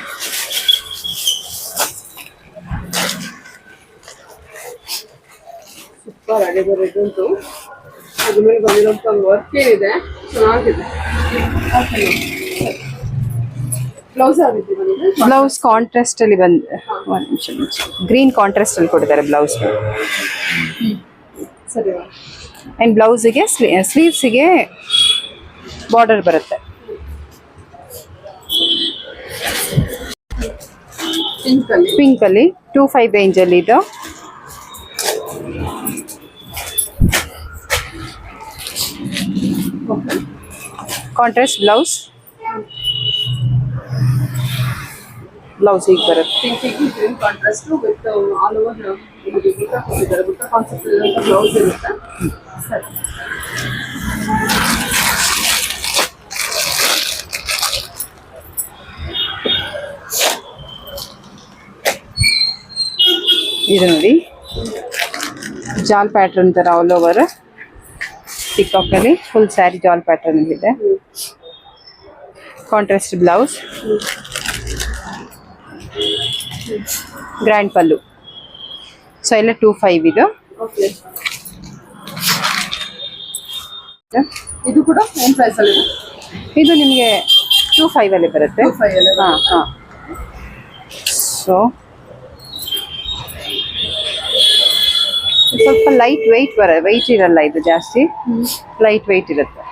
ಸೂಪರ್ ಆಗಿದೆ. ರೆಡ್ ಉಂಟು. ಅದ್ರ ಮೇಲೆ ಬಂದಿರೋಂಥ ವರ್ಕ್ ಏನಿದೆ ಚೆನ್ನಾಗಿದೆ. ಬ್ಲೌಸ್ ಯಾವ ರೀತಿ ಬಂದಿದೆ? ಬ್ಲೌಸ್ ಕಾಂಟ್ರಾಸ್ಟ್ ಅಲ್ಲಿ ಬಂದಿದೆ. ಒಂದು ನಿಮಿಷ, ಗ್ರೀನ್ ಕಾಂಟ್ರಾಸ್ಟ್ ಅಲ್ಲಿ ಕೊಟ್ಟಿದ್ದಾರೆ ಬ್ಲೌಸ್. ಸರಿ. ಅಂಡ್ ಬ್ಲೌಸಿಗೆ ಸ್ಲೀವ್ಸಿಗೆ ಬಾರ್ಡರ್ ಬರುತ್ತೆ. ಪಿಂಕ್ ಅಲ್ಲಿ 25 ರೇಂಜ್ ಅಲ್ಲಿ ಇದು. ಕಾಂಟ್ರಾಸ್ಟ್ ಬ್ಲೌಸ್ ಹೀಗೆ ಬರುತ್ತೆ. Green contrast with all over ಬುಟ್ಟ ಕೊಟ್ಟಿದ್ದಾರೆ. ಬುಟ್ಟ ಕಾನ್ಸೆಪ್ಟ್ ಇರುವಂಥ ಬ್ಲೌಸ್ ಇರುತ್ತೆ. ಸರಿ. ಇದು ನೋಡಿ ಜಾಲ್ ಪ್ಯಾಟರ್ನ್ ತರ ಆಲ್ ಓವರ್ ಪಿಕಾಕ್ ಅಲ್ಲಿ ಫುಲ್ ಸ್ಯಾರಿ ಜಾಲ್ ಪ್ಯಾಟರ್ನ್ ಇದೆ. ಕಾಂಟ್ರಾಸ್ಟ್ ಬ್ಲೌಸ್, ಗ್ರ್ಯಾಂಡ್ ಪಲ್ಲು. ಸೊ ಎಲ್ಲ 25 ಇದು. ಓಕೆ. ಇದು ಕೂಡ ಸೇಮ್ ಪ್ರೈಸ್ ಅಲ್ಲಿ ಇದು ನಿಮಗೆ 25 ಅಲ್ಲಿ ಬರುತ್ತೆ. 25 ಅಲ್ಲಿ. ಹಾಂ ಹಾಂ. ಸೊ ಸ್ವಲ್ಪ ಲೈಟ್ ವೆಯ್ಟ್ ಇರಲ್ಲ, ಇದು ಜಾಸ್ತಿ ಲೈಟ್ ವೆಯ್ಟ್ ಇರುತ್ತೆ.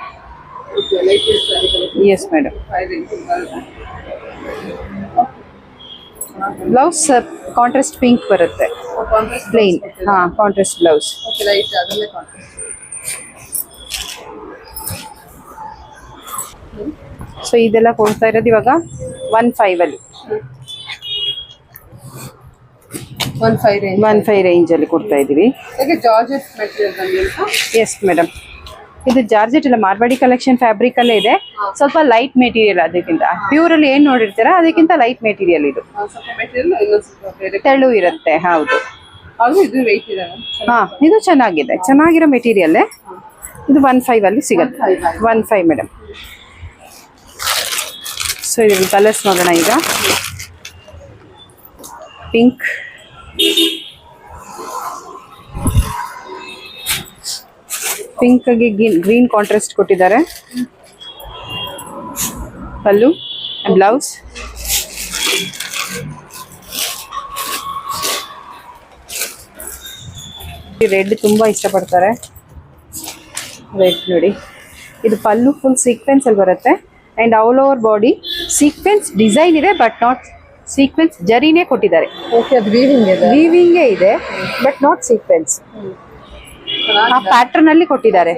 Okay. Light weight saree. Yes madam. 5 inch ಬರುತ್ತೆ. ಬ್ಲೌಸ್ ಕಾಂಟ್ರಾಸ್ಟ್ ಪಿಂಕ್ ಬರುತ್ತೆ, ಕಾಂಟ್ರಾಸ್ಟ್ ಪ್ಲೇನ್. ಹಾಂ, ಕಾಂಟ್ರಾಸ್ಟ್ ಬ್ಲೌಸ್. ಓಕೆ. ಲೈಟ್ ಅದಲ್ಲೇ ಕಾಂಟ್ರಾಸ್ಟ್. ಸೊ ಇದೆಲ್ಲ ಕೊಡ್ತಾ ಇರೋದು ಇವಾಗ 15 ಅಲ್ಲಿ. 15 ರೇಂಜ್. 15 ರೇಂಜ್ ಅಲ್ಲಿ ಕೊಡ್ತಾ ಇದೀವಿ. ಹಾಗೆ ಜಾರ್ಜೆಟ್ ಮೆಟೀರಿಯಲ್ ಬಂದಿರುತ್ತಾ? Yes madam. ಇದು ಜಾರ್ಜೆಟ್ ಇಲ್ಲ, ಮಾರ್ವಾಡಿ ಕಲೆಕ್ಷನ್ ಫ್ಯಾಬ್ರಿಕ್ ಅಲ್ಲೇ ಇದೆ. ಸ್ವಲ್ಪ ಲೈಟ್ ಮೆಟೀರಿಯಲ್, ಅದಕ್ಕಿಂತ ಪ್ಯೂರ್ ಅಲ್ಲಿ ಏನ್ ನೋಡಿರ್ತೀರಾ ಅದಕ್ಕಿಂತ ಲೈಟ್ ಮೆಟೀರಿಯಲ್ ಇದು. ಸ್ವಲ್ಪ ಮೆಟೀರಿಯಲ್ ಇನ್ನೊಂದು ಸ್ವಲ್ಪ ಬೇರೆ ತೆಳು ಇರುತ್ತೆ. ಹೌದು. ಅದು ಇದು ವೆಯ್ಟ್ ಇದೆ. ಹಾ, ಇದು ಚೆನ್ನಾಗಿರೋ ಮೆಟೀರಿಯಲ್. ಇದು 15 ಅಲ್ಲಿ ಸಿಗುತ್ತೆ. 15 ಮೇಡಮ್. ಸೊ ಇದು ಕಲರ್ಸ್ ನೋಡೋಣ ಈಗ. ಪಿಂಕ್, ಪಿಂಕ್ ಗೆ ಗ್ರೀನ್ ಕಾಂಟ್ರಾಸ್ಟ್ ಕೊಟ್ಟಿದ್ದಾರೆ. ಪಲ್ಲು, ಬ್ಲೌಸ್. ರೆಡ್ ತುಂಬಾ ಇಷ್ಟಪಡ್ತಾರೆ. ರೆಡ್ ನೋಡಿ. ಇದು ಪಲ್ಲು ಫುಲ್ ಸೀಕ್ವೆನ್ಸ್ ಅಲ್ಲಿ ಬರುತ್ತೆ. And all over body sequence design ಇದೆ, ಬಟ್ ನಾಟ್ ಸೀಕ್ವೆನ್ಸ್. ಜರಿನೇ ಕೊಟ್ಟಿದ್ದಾರೆ. ಓಕೆ. ಅದು ವೀವಿಂಗ್ ಇದೆ. ವೀವಿಂಗೇ ಇದೆ, ಬಟ್ ನಾಟ್ ಸೀಕ್ವೆನ್ಸ್. ಆ ಪ್ಯಾಟರ್ನ್ ಅಲ್ಲಿ ಕೊಟ್ಟಿದ್ದಾರೆ.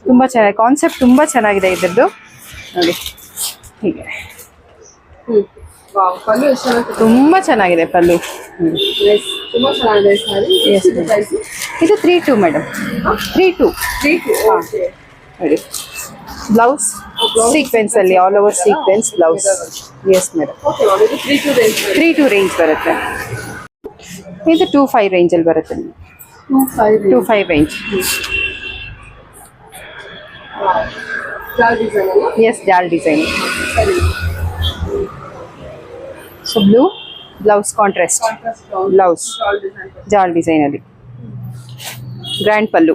ತುಂಬಾ ಚೆನ್ನಾಗಿ ಕಾನ್ಸೆಪ್ಟ್ ತುಂಬಾ ಚೆನ್ನಾಗಿದೆ ಇದ್ರದ್ದು ನೋಡಿ. ಹೀಗೆ ಪಲ್ಲು ಎಷ್ಟು ಚೆನ್ನಾಗಿ. ತುಂಬಾ ಚೆನ್ನಾಗಿದೆ ಪಲ್ಲು. ತುಂಬಾ ಚೆನ್ನಾಗಿದೆ ಸಾರಿ. ಇದು 32 ಮೇಡಮ್. 32 ಓಕೆ. ನೋಡಿ. ಬ್ಲೌಸ್ ಸೀಕ್ವೆನ್ಸ್ ಅಲ್ಲಿ all over sequence blouse. S madam. Okay. ಇದು 32 ರೇಂಜ್. 32 ರೇಂಜ್ ಬರುತ್ತೆ. ಇದು 25 ರೇಂಜ್ ಅಲ್ಲಿ ಬರುತ್ತೆ. 25 ರೇಂಜ್. ಜಾಲ್ ಡಿಸೈನ್ ಅಲ್ಲ? ಎಸ್, ಜಾಲ್ ಡಿಸೈನ್. ಸರಿ. So blue blouse, contrast blouse, ಜಾಲ್ ಡಿಸೈನ್. ಜಾಲ್ ಡಿಸೈನ್ ಅಲ್ಲಿ. ಗ್ರ್ಯಾಂಡ್ ಪಲ್ಲು.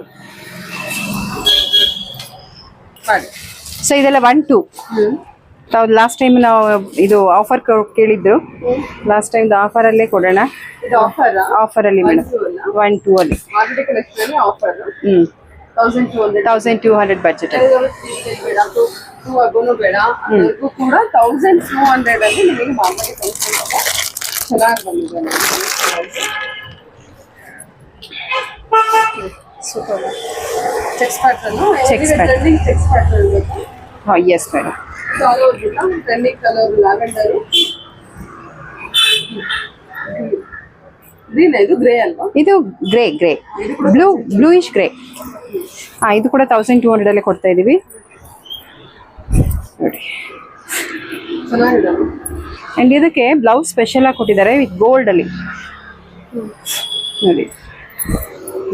ಮಾಡಿ. ಸೊ ಇದೆಲ್ಲ 1 2. ನಾವು ಲಾಸ್ಟ್ ಟೈಮ್ ನಾವು ಇದು ಆಫರ್ ಕೇಳಿದ್ರು. ಲಾಸ್ಟ್ ಟೈಮ್ ಆಫರ್ ಅಲ್ಲೇ ಕೊಡೋಣ. ಇದು ಆಫರ್. ಆಫರ್ ಅಲ್ಲಿ ಮೇಡಮ್. 1 2 ಅಲ್ಲಿ. ಮಾರ್ಕೆಟ್ ಕಲೆಕ್ಷನ್ ಅಲ್ಲಿ ಆಫರ್. 1200. 1200 ಬಜೆಟ್. ಬೇಡ, 2 ಅಗೋನು ಬೇಡ, ಅದಕ್ಕೂ ಕೂಡ 1200 ಅಲ್ಲಿ ನಿಮಗೆ ಮಾರ್ಕೆಟ್ ಕಲೆಕ್ಷನ್ ಚೆನ್ನಾಗಿ ಬಂದಿದೆ. Super. Cheques pattern. Cheques pattern. Trending cheques pattern ಬೇಕು. ಹಾಂ, yes madam. Trending colour lavender. Green. ಇದು ಗ್ರೇ ಅಲ್ವಾ? ಇದು ಗ್ರೇ ಬ್ಲೂಯಿಶ್ ಗ್ರೇ. ಹಾಂ, ಇದು ಕೂಡ 1200 ಅಲ್ಲೇ ಕೊಡ್ತಾ ಇದೀವಿ ನೋಡಿ. ಚೆನ್ನಾಗಿದೆ. ಅಂಡ್ ಇದಕ್ಕೆ ಬ್ಲೌಸ್ ಸ್ಪೆಷಲ್ ಆಗಿ ಕೊಟ್ಟಿದ್ದಾರೆ ವಿತ್ ಗೋಲ್ಡ್ ಅಲ್ಲಿ ನೋಡಿ.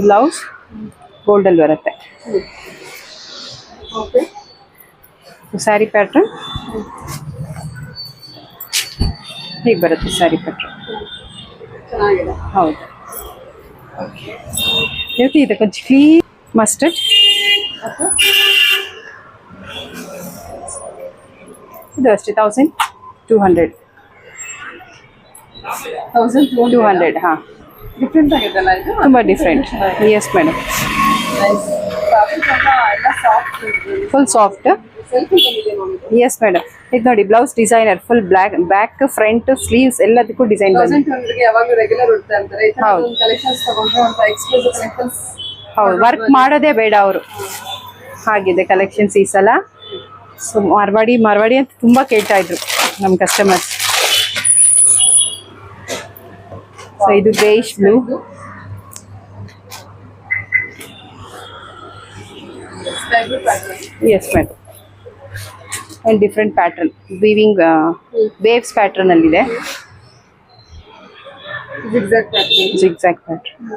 ಬ್ಲೌಸ್ ಗೋಲ್ಡ್ ಅಲ್ಲಿ ಬರುತ್ತೆ. ಓಕೆ. ಸ್ಯಾರಿ ಪ್ಯಾಟ್ರನ್ ಹೀಗೆ ಬರುತ್ತೆ. ಸ್ಯಾರಿ ಪ್ಯಾಟ್ರನ್ ಚೆನ್ನಾಗಿದೆ. ಹೌದು. ಇದಕ್ಕೆ ಕೊಂಚ ಕ್ಲೀನ್ ಮಸ್ಟರ್ಡ್ ಇದು ಅಷ್ಟೇ 1200. 1200 ಹಾಂ. ಡಿಫ್ರೆಂಟ್ ಆಗಿದೆಲ್ಲ ಇದು. ತುಂಬ different. Yes madam. Full soft. S madam. ಇದು ನೋಡಿ blouse designer full back front sleeves ಎಲ್ಲದಕ್ಕೂ ಡಿಸೈನ್ ಬಂದಿದೆ. ಯಾವಾಗಲೂ ರೆಗ್ಯುಲರ್ ಉಡ್ತಾ ಇರ್ತಾರೆ. ಈ ಹೌದು. ತರ ಕಲೆಕ್ಷನ್ಸ್ ತಗೊಂಡ್ರೆ ಒಂದು ಎಕ್ಸ್ಕ್ಲೂಸಿವ್ ಕಲೆಕ್ಷನ್ಸ್. ಹೌದು, ವರ್ಕ್ ಮಾಡೋದೇ ಬೇಡ ಅವರು. ಹಾಗಿದೆ ಕಲೆಕ್ಷನ್ಸ್ ಈ ಸಲ. ಸೊ ಮಾರ್ವಾಡಿ ಅಂತ ತುಂಬ ಕೇಳ್ತಾ ಇದ್ರು ನಮ್ಮ ಕಸ್ಟಮರ್ಸ್. ಸೊ ಇದು greyish blue. Yes madam. And different pattern weaving waves pattern ಅಲ್ಲಿದೆ. Zigzag pattern.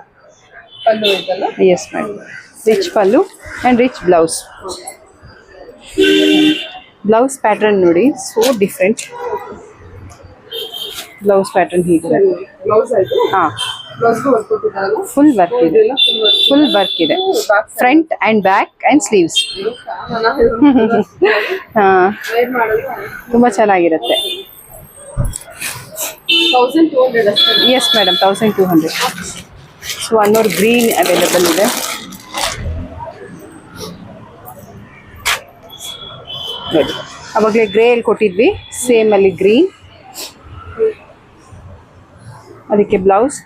ಪಲ್ಲು ಇದೆಲ್ಲ. Yes madam. Rich pallu and rich blouse. Blouse pattern ನೋಡಿ, ಸೋ ಡಿಫ್ರೆಂಟ್. ಬ್ಲೌಸ್ ಪ್ಯಾಟರ್ನ್ ಹೀಗಿದೆ. ಬ್ಲೌಸ್ ಆಯ್ತು. ಹಾಂ, ಬ್ಲೌಸ್ಗೂ ವರ್ಕ್ ಕೊಟ್ಟಿದ್ದಾರಲ್ಲ. ಫುಲ್ ವರ್ಕ್ ಇದೆ. ಫುಲ್ ವರ್ಕ್ ಇದೆ. Front and back and sleeves. ಹಾಂ, ತುಂಬ ಚೆನ್ನಾಗಿರುತ್ತೆ. 1200 ಅಷ್ಟೇ. Yes madam, 1200. So one more green available ಇದೆ. ನೋಡಿ, ಅವಾಗಲೇ ಗ್ರೇ ಅಲ್ಲಿ ಕೊಟ್ಟಿದ್ವಿ, ಸೇಮ್ ಅಲ್ಲಿ ಗ್ರೀನ್. ಅದಕ್ಕೆ ಬ್ಲೌಸ್.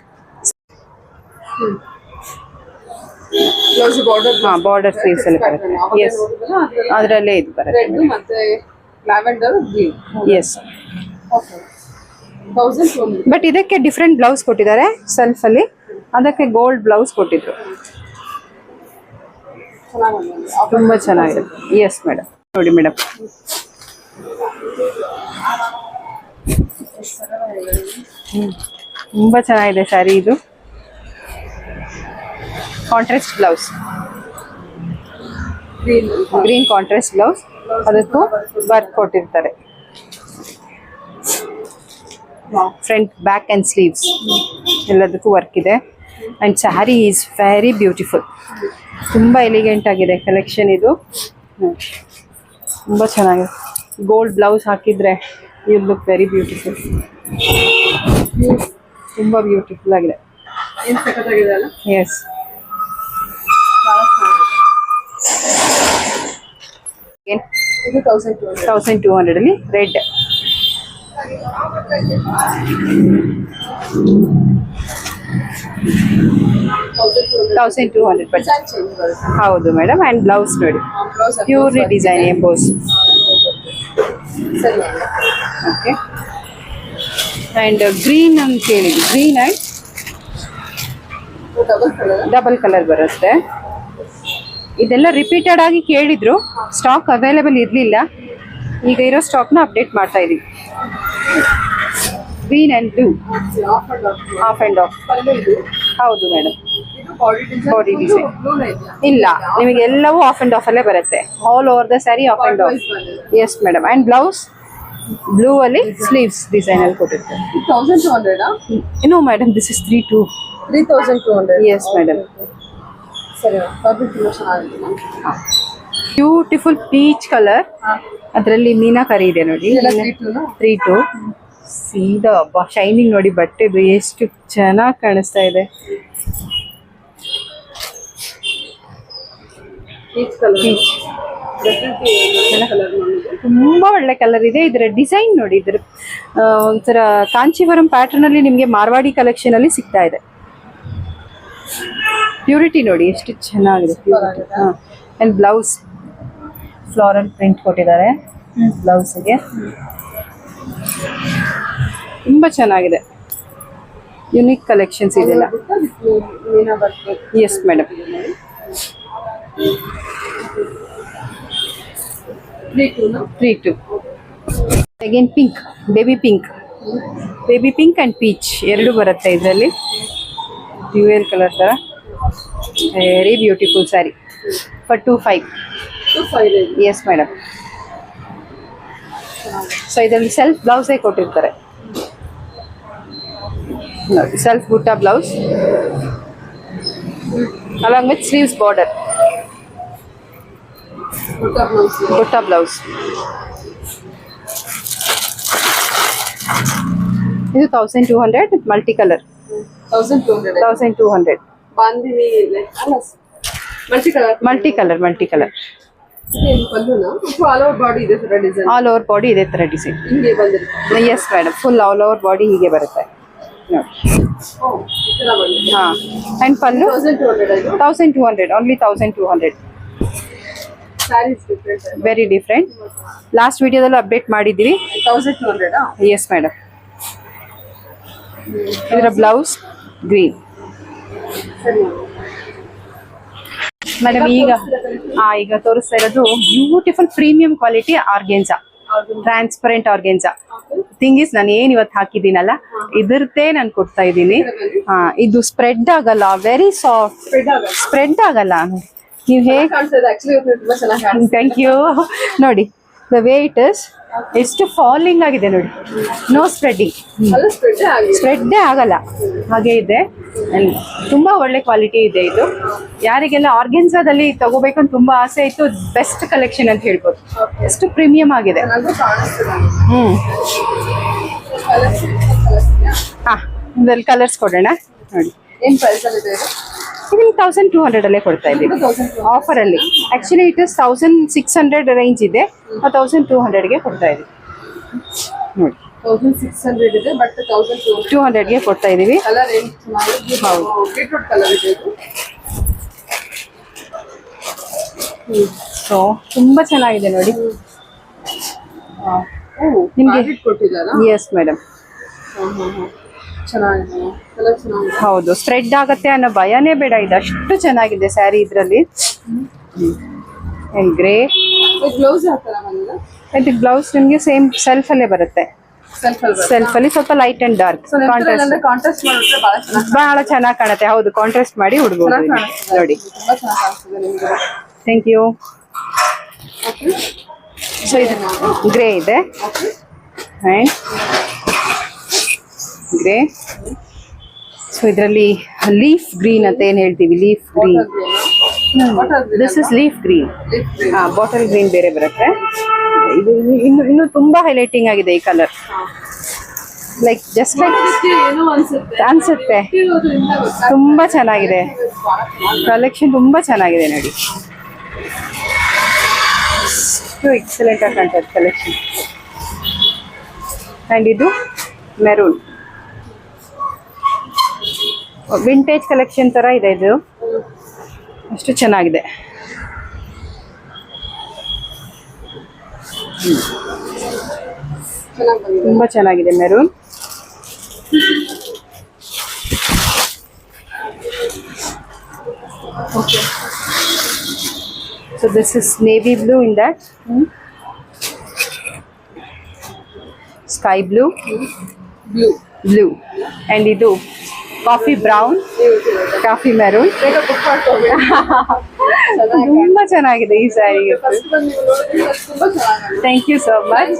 Blouse border. ಹಾಂ, ಬಾರ್ಡರ್ ಸ್ಲೀವ್ಸ್ ಅಲ್ಲಿ ಬರುತ್ತೆ. ಎಸ್, ಅದರಲ್ಲೇ ಇದು ಬರುತ್ತೆ. ರೆಡ್ ಮತ್ತೆ lavender green. Yes. Okay. 1200. But ಇದಕ್ಕೆ ಡಿಫ್ರೆಂಟ್ ಬ್ಲೌಸ್ ಕೊಟ್ಟಿದ್ದಾರೆ ಸೆಲ್ಫ್ ಅಲ್ಲಿ. ಅದಕ್ಕೆ ಗೋಲ್ಡ್ ಬ್ಲೌಸ್ ಕೊಟ್ಟಿದ್ರು. ತುಂಬ ಚೆನ್ನಾಗಿದೆ. Yes madam. ನೋಡಿ ಮೇಡಮ್, ತುಂಬ ಚೆನ್ನಾಗಿದೆ ಸ್ಯಾರಿ ಇದು. Contrast blouse, green contrast blouse. ಅದಕ್ಕೂ ವರ್ಕ್ ಕೊಟ್ಟಿರ್ತಾರೆ. ಫ್ರಂಟ್ ಬ್ಯಾಕ್ ಆ್ಯಂಡ್ ಸ್ಲೀವ್ಸ್ ಎಲ್ಲದಕ್ಕೂ ವರ್ಕ್ ಇದೆ. And sari is very beautiful. ತುಂಬ ಎಲಿಗೆಂಟ್ ಆಗಿದೆ ಕಲೆಕ್ಷನ್ ಇದು. ತುಂಬ ಚೆನ್ನಾಗಿದೆ. ಗೋಲ್ಡ್ ಬ್ಲೌಸ್ ಹಾಕಿದರೆ ಯು ಲುಕ್ ವೆರಿ ಬ್ಯೂಟಿಫುಲ್. ತುಂಬ ಬ್ಯೂಟಿಫುಲ್ ಆಗಿದೆ. ಏನು ಸಖತ್ತಾಗಿದೆ ಅಲ್ಲ. ಎಸ್. ಇದು 1200. 1200 ಅಲ್ಲಿ ರೆಡ್. ಹೌದು ಮೇಡಮ್. ಆ್ಯಂಡ್ ಬ್ಲೌಸ್ ನೋಡಿ, ಪ್ಯೂರ್ಲಿ ಡಿಸೈನ್ ಎಂಬೋಸ್. ಸರಿ. ಓಕೆ. ಆ್ಯಂಡ್ ಗ್ರೀನ್ ಅಂತ ಹೇಳಿದ್ವಿ, ಗ್ರೀನ್ ಆ್ಯಂಡ್ ಡಬಲ್ ಕಲರ್ ಬರುತ್ತೆ. ಇದೆಲ್ಲ ರಿಪೀಟೆಡ್ ಆಗಿ ಕೇಳಿದ್ರು, ಸ್ಟಾಕ್ ಅವೈಲೇಬಲ್ ಇರಲಿಲ್ಲ. ಈಗ ಇರೋ ಸ್ಟಾಕ್ನ ಅಪ್ಡೇಟ್ ಮಾಡ್ತಾ ಇದೀವಿ. Green and blue, off and off. ಹೌದು ಮೇಡಮ್. ಬಾಡಿ ಡಿಸೈನ್ ಇಲ್ಲ, ನಿಮಗೆ ಎಲ್ಲವೂ ಆಫ್ ಆ್ಯಂಡ್ ಆಫ್ ಅಲ್ಲೇ ಬರುತ್ತೆ. All over the sari off and off. Yes madam. And blouse blue ಅಲ್ಲಿ ಸ್ಲೀವ್ಸ್ ಡಿಸೈನ್ ಅಲ್ಲಿ ಕೊಟ್ಟಿರ್ತಾರೆ. 1200. No madam, this is 3200. Yes madam. ಸರಿ. ಫ್ಯಾಬ್ರಿಕ್ ತುಂಬ ಚೆನ್ನಾಗಿದೆ. Beautiful peach colour. ಅದರಲ್ಲಿ ಮೀನಾಕರಿ ಇದೆ ನೋಡಿ. 32. ಸೀದಾ ಶೈನಿಂಗ್ ನೋಡಿ ಬಟ್ಟೆದು ಎಷ್ಟು ಚೆನ್ನಾಗಿ ಕಾಣಿಸ್ತಾ ಇದೆ. ತುಂಬಾ ಒಳ್ಳೆ ಕಲರ್ ಇದೆ. ಇದರ ಡಿಸೈನ್ ನೋಡಿ, ಇದರ ಒಂಥರ ಕಾಂಚೀವರಂ ಪ್ಯಾಟರ್ನ್ ಅಲ್ಲಿ ನಿಮಗೆ ಮಾರ್ವಾಡಿ ಕಲೆಕ್ಷನ್ ಅಲ್ಲಿ ಸಿಗ್ತಾ ಇದೆ. ಪ್ಯೂರಿಟಿ ನೋಡಿ ಎಷ್ಟು ಚೆನ್ನಾಗಿದೆ. ಆ್ಯಂಡ್ ಬ್ಲೌಸ್ ಫ್ಲೋರಲ್ ಪ್ರಿಂಟ್ ಕೊಟ್ಟಿದ್ದಾರೆ ಬ್ಲೌಸ್ಗೆ. ತುಂಬ ಚೆನ್ನಾಗಿದೆ. ಯುನಿಕ್ ಕಲೆಕ್ಷನ್ಸ್ ಇದೆಲ್ಲ. Yes madam. 32. Again pink, baby pink and peach ಎರಡು ಬರುತ್ತೆ ಇದರಲ್ಲಿ. ಡ್ಯೂಯಲ್ ಕಲರ್ ಥರ very beautiful sari for 25. Yes madam. So ಇದರಲ್ಲಿ ಸೆಲ್ಫ್ ಬ್ಲೌಸೇ ಕೊಟ್ಟಿರ್ತಾರೆ ನೋಡಿ. ಸೆಲ್ಫ್ ಬುಟ್ಟ blouse along with sleeves border. ಬುಟ್ಟ ಬ್ಲೌಸ್. ಇದು 1200 ಮಲ್ಟಿ ಕಲರ್. 1200 ಬಾಂದಿನಿ ಇದೆ ಅಲ್ಲ, ಮಲ್ಟಿ ಕಲರ್. ಮಲ್ಟಿ ಕಲರ್ ಪಲ್ಲುನಾ ಆಲ್ ಓವರ್ ಬಾಡಿ ಇದೆ ತರ ಡಿಸೈನ್? ಆಲ್ ಓವರ್ ಬಾಡಿ ಇದೇ ತರ ಡಿಸೈನ್. ಹಿಂಗೆ ಬಂದಿರುತ್ತೆ. Yes madam, full all over body ಹೀಗೆ ಬರುತ್ತೆ ನೋಡಿ. ಈ ತರ ಬಂದಿದೆ. ಹಾ, ಅಂಡ್ ಪಲ್ಲು 1200 ಇದು. 1200, only 1200. Saris different. Very different. Last ವಿಡಿಯೋದಲ್ಲೂ ಅಪ್ಡೇಟ್ ಮಾಡಿದ್ದೀವಿ. 1200 ಎಸ್ ಮೇಡಮ್. ಇದರ ಬ್ಲೌಸ್ ಗ್ರೀನ್. ಸರಿ ಮೇಡಮ್ ಈಗ ತೋರಿಸ್ತಾ ಇರೋದು beautiful premium quality organza, transparent organza. Thing is, ನಾನು ಏನ್ ಇವತ್ತು ಹಾಕಿದ್ದೀನಲ್ಲ ಇದ್ರದ್ದೇ ನಾನು ಕೊಡ್ತಾ ಇದ್ದೀನಿ. ಇದು ಸ್ಪ್ರೆಡ್ ಆಗಲ್ಲ, ವೆರಿ ಸಾಫ್ಟ್, ಸ್ಪ್ರೆಡ್ ಆಗಲ್ಲ. ನೀವು ಹೇಗೆ, ಕಾಣಿಸ್ತದೆ ಆಕ್ಚುಲಿ ತುಂಬಾ ಚೆನ್ನಾಗಿ ಕಾಣಿಸ್ತದೆ. Thank you. ನೋಡಿ ದ ವೇ ಇಟ್ ಇಸ್, ಎಷ್ಟು ಫಾಲಿಂಗ್ ಆಗಿದೆ ನೋಡಿ, ನೋ ಸ್ಪ್ರೆಡ್ಡಿಂಗ್, ಅಲ್ಲ ಸ್ಪ್ರೆಡ್ ಆಗಿದೆ. ಸ್ಪ್ರೆಡ್ಡೇ ಆಗಲ್ಲ, ಹಾಗೆ ಇದೆ. And ತುಂಬಾ ಒಳ್ಳೆ ಕ್ವಾಲಿಟಿ ಇದೆ ಇದು. ಯಾರಿಗೆಲ್ಲ ಆರ್ಗೆನ್ಸಾದಲ್ಲಿ ತಗೋಬೇಕು ಅಂತ ತುಂಬಾ ಆಸೆ ಇತ್ತು, ಬೆಸ್ಟ್ ಕಲೆಕ್ಷನ್ ಅಂತ ಹೇಳ್ಬೋದು. ಎಷ್ಟು ಪ್ರೀಮಿಯಂ ಆಗಿದೆ. ನನಗೂ ಕಾಣಿಸ್ತದೆ. ಹಾ, ಇದ್ರಲ್ಲಿ ಕಲರ್ಸ್ ಕೊಡೋಣ ನೋಡಿ. ಏನ್ ಪ್ರೈಸ್ ಅಲ್ಲಿ ಇದೆ ಇದು? ಇದನ್ನ 1200 ಅಲ್ಲೇ ಕೊಡ್ತಾ ಇದ್ದೀವಿ ಆಫರ್ ಅಲ್ಲಿ. ಆಕ್ಚುಲಿ ಇಟ್ ಇಸ್ 1600 ರೇಂಜ್ ಇದೆ, 1200ಗೆ ಕೊಡ್ತಾ ಇದೀವಿ ನೋಡಿ. 1600 ಇದೆ, ಬಟ್ 200ಗೆ ಕೊಡ್ತಾ ಇದೀವಿ. ಕಲರ್ ಏನು ಚೆನ್ನಾಗಿದೆ. ಹೌದು, ಬೀಟ್ರೂಟ್ ಕಲರ್ ಇದೆ ಇದು. ಸೊ ತುಂಬಾ ಚೆನ್ನಾಗಿದೆ ನೋಡಿ. ನಿಮ್ಗೆ ಕೊಟ್ಟಿದ್ದಾರಾ? Yes madam. ಚೆನ್ನಾಗಿದೆ, ಕಲರ್ ಚೆನ್ನಾಗಿದೆ. ಹೌದು, ಸ್ಪ್ರೆಡ್ ಆಗತ್ತೆ ಅನ್ನೋ ಭಯನೇ ಬೇಡ, ಇದು ಅಷ್ಟು ಚೆನ್ನಾಗಿದೆ ಸ್ಯಾರಿ ಇದರಲ್ಲಿ. ಗ್ರೇ ಬ್ಲೌಸ್ ಯಾವ ತರ ಬಂದಿದೆ? ಇದಕ್ಕೆ ಬ್ಲೌಸ್ ನಿಮಗೆ ಸೇಮ್ ಸೆಲ್ಫ್ ಅಲ್ಲೇ ಬರುತ್ತೆ. ಸೆಲ್ಫ್ ಅಲ್ಲಿ ಸ್ವಲ್ಪ ಲೈಟ್ ಅಂಡ್ ಡಾರ್ಕ್ ಕಾಂಟ್ರಾಸ್ಟ್ ಮಾಡಿದ್ರೆ ಬಹಳ ಚೆನ್ನಾಗಿ ಕಾಣುತ್ತೆ. ಹೌದು, ಕಾಂಟ್ರಾಸ್ಟ್ ಮಾಡಿ ಉಡ್ಬೋದು ನೋಡಿ. ತುಂಬಾ ಚೆನ್ನಾಗಿ ಕಾಣಿಸ್ತದೆ ನಿಮ್ಗೆ. Thank you. ಸೊ ಇದು ಗ್ರೇ ಇದೆ, ಆ್ಯಂಡ್ ಗ್ರೇ. ಸೊ ಇದರಲ್ಲಿ ಲೀಫ್ ಗ್ರೀನ್ ಅಂತ ಏನು ಹೇಳ್ತೀವಿ, leaf green. This is leaf green. Bottle green ಬೇರೆ ಬರುತ್ತೆ. ಇದು ಇನ್ನು ತುಂಬಾ ಹೈಲೈಟಿಂಗ್ ಆಗಿದೆ ಈ ಕಲರ್. ಲೈಕ್ ಜಸ್ಟ್ ಲೈಕ್ ಏನೋ ಅನ್ಸುತ್ತೆ. ತುಂಬಾ ಚೆನ್ನಾಗಿದೆ ಕಲೆಕ್ಷನ್, ತುಂಬಾ ಚೆನ್ನಾಗಿದೆ ನೋಡಿ. ಎಕ್ಸಲೆಂಟ್ ಆಗಿ ಕಾಣ್ತದೆ ಕಲೆಕ್ಷನ್. ಆ್ಯಂಡ್ ಇದು ಮೆರೂನ್ ವಿಂಟೇಜ್ ಕಲೆಕ್ಷನ್ ತರ ಇದೆ. ಇದು ಅಷ್ಟು ಚೆನ್ನಾಗಿದೆ. ತುಂಬಾ ಚೆನ್ನಾಗಿದೆ maroon. Okay. So this is navy blue in that. Sky blue. Blue. And idu coffee brown. Coffee maroon. ತುಂಬಾ ಚೆನ್ನಾಗಿದೆ ಈ sari. Thank you so much.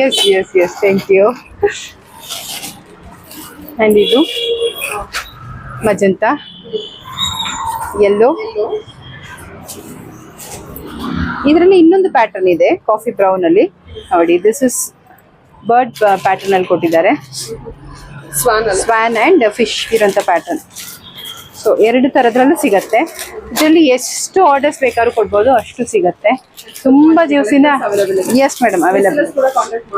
Yes yes yes, thank you. And ಇದು ಮಜಂತಾ, ಯೆಲ್ಲೋ. ಇದರಲ್ಲಿ ಇನ್ನೊಂದು ಪ್ಯಾಟರ್ನ್ ಇದೆ ಕಾಫಿ ಬ್ರೌನ್ ಅಲ್ಲಿ ನೋಡಿ. ದಿಸ್ ಇಸ್ ಬರ್ಡ್ ಪ್ಯಾಟರ್ನ್ ಅಲ್ಲಿ ಕೊಟ್ಟಿದ್ದಾರೆ. ಸ್ವಾನ್ ಅಂಡ್ ಫಿಶ್ ಇರೋಂಥ ಪ್ಯಾಟರ್ನ್. ಸೊ ಎರಡು ಥರದ್ರಲ್ಲೂ ಸಿಗತ್ತೆ. ಇದರಲ್ಲಿ ಎಷ್ಟು ಆರ್ಡರ್ಸ್ ಬೇಕಾದ್ರೂ ಕೊಡ್ಬೋದು, ಅಷ್ಟು ಸಿಗತ್ತೆ. ತುಂಬ ದಿವಸದಿಂದ ಎಸ್ ಮೇಡಮ್ ಅವೈಲೇಬಲ್.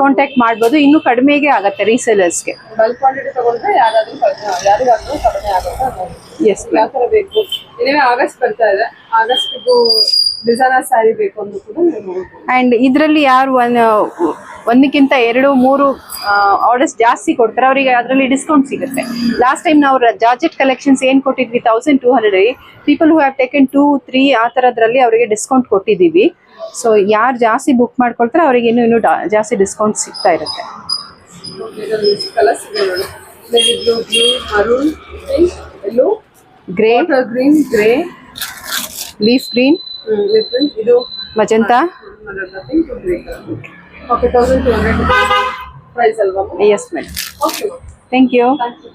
ಕಾಂಟ್ಯಾಕ್ಟ್ ಮಾಡ್ಬೋದು, ಇನ್ನೂ ಕಡಿಮೆಗೆ ಆಗುತ್ತೆ ರೀಸೇಲರ್ಸ್ಗೆ. ಬಲ್ಕ್ ಕ್ವಾಂಟಿಟಿ ತಗೊಂಡ್ರೆ ಯಾರಿಗಾದ್ರೂ ಕಡಿಮೆ ಆಗುತ್ತೆ. ಎಸ್ ಯಾವ ಥರ ಬೇಕು? ಇನಿವೆ ಆಗಸ್ಟ್ ಬರ್ತಾ ಇದೆ, ಆಗಸ್ಟ್ಗೂ ಡಿಸೈನರ್ ಸ್ಯಾರಿ ಬೇಕು ಅಂದ್ರೂ ಕೂಡ ನೀವು ನೋಡ್ಬೋದು. ಆ್ಯಂಡ್ ಇದರಲ್ಲಿ ಯಾರು ಒಂದಕ್ಕಿಂತ 2-3 ಆರ್ಡರ್ಸ್ ಜಾಸ್ತಿ ಕೊಡ್ತಾರೆ, ಅವರಿಗೆ ಅದರಲ್ಲಿ ಡಿಸ್ಕೌಂಟ್ ಸಿಗುತ್ತೆ. ಲಾಸ್ಟ್ ಟೈಮ್ ನಾವು ಜಾರ್ಜೆಟ್ ಕಲೆಕ್ಷನ್ಸ್ ಏನು ಕೊಟ್ಟಿದ್ವಿ 1200, ಪೀಪಲ್ ಹೂ ಹ್ಯಾವ್ ಟೇಕನ್ 2-3 ಆ ಥರದ್ರಲ್ಲಿ ಅವರಿಗೆ ಡಿಸ್ಕೌಂಟ್ ಕೊಟ್ಟಿದ್ದೀವಿ. ಸೊ ಯಾರು ಜಾಸ್ತಿ ಬುಕ್ ಮಾಡ್ಕೊಳ್ತಾರೆ ಅವರಿಗೆ ಇನ್ನೂ ಜಾಸ್ತಿ ಡಿಸ್ಕೌಂಟ್ ಸಿಗ್ತಾ ಇರುತ್ತೆ. ಕಲರ್ಸ್ ಇದೆ ನೋಡಿ. Blue, maroon, pink, yellow, grey, green, grey, leaf green, ಇದು ಮಜಂತಾ. ಓಕೆ, 1200 ಪ್ರೈಸ್ ಅಲ್ವಾ? Yes madam. Okay, thank you. Thank you.